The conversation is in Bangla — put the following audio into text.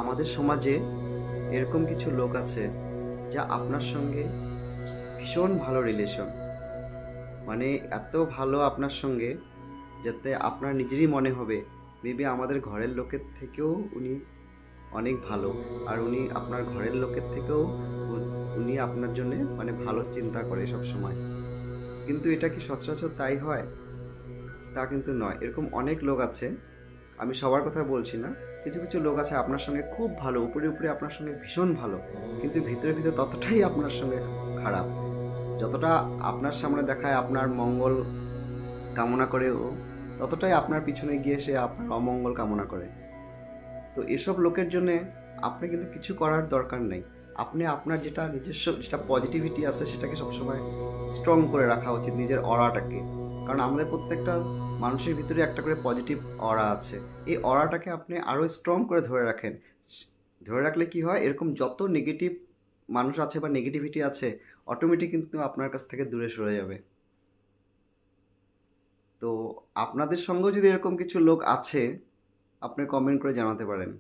আমাদের সমাজে এরকম কিছু লোক আছে যা আপনার সঙ্গে ভীষণ ভালো রিলেশন, মানে এত ভালো আপনার সঙ্গে যাতে আপনার নিজেরই মনে হবে মেবি আমাদের ঘরের লোকের থেকেও উনি অনেক ভালো। আর উনি আপনার ঘরের লোকের থেকেও উনি আপনার জন্য মানে ভালো চিন্তা করে সব সময়। কিন্তু এটা কি সচরাচর তাই হয়? তা কিন্তু নয়। এরকম অনেক লোক আছে, আমি সবার কথা বলছি না। কিছু কিছু লোক আছে আপনার সঙ্গে খুব ভালো, উপরে উপরে আপনার সঙ্গে ভীষণ ভালো, কিন্তু ভিতরে ভিতরে ততটাই আপনার সঙ্গে খারাপ। যতটা আপনার সামনে দেখায় আপনার মঙ্গল কামনা করে ও, ততটাই আপনার পিছনে গিয়ে সে আপনার অমঙ্গল কামনা করে। তো এসব লোকের জন্যে আপনি কিন্তু কিছু করার দরকার নেই। আপনি আপনার যেটা নিজস্ব যেটা পজিটিভিটি আছে সেটাকে সবসময় স্ট্রং করে রাখা উচিত, নিজের অরাটাকে। কারণ আমাদের প্রত্যেকটা মানুষের ভিতরে একটা করে পজিটিভ অরা আছে। এই অরাটাকে আপনি আরও স্ট্রং করে ধরে রাখেন। ধরে রাখলে কি হয়, এরকম যত নেগেটিভ মানুষ আছে বা নেগেটিভিটি আছে অটোমেটিক কিন্তু আপনার কাছ থেকে দূরে সরে যাবে। তো আপনাদের সঙ্গেও যদি এরকম কিছু লোক আছে, আপনি কমেন্ট করে জানাতে পারেন।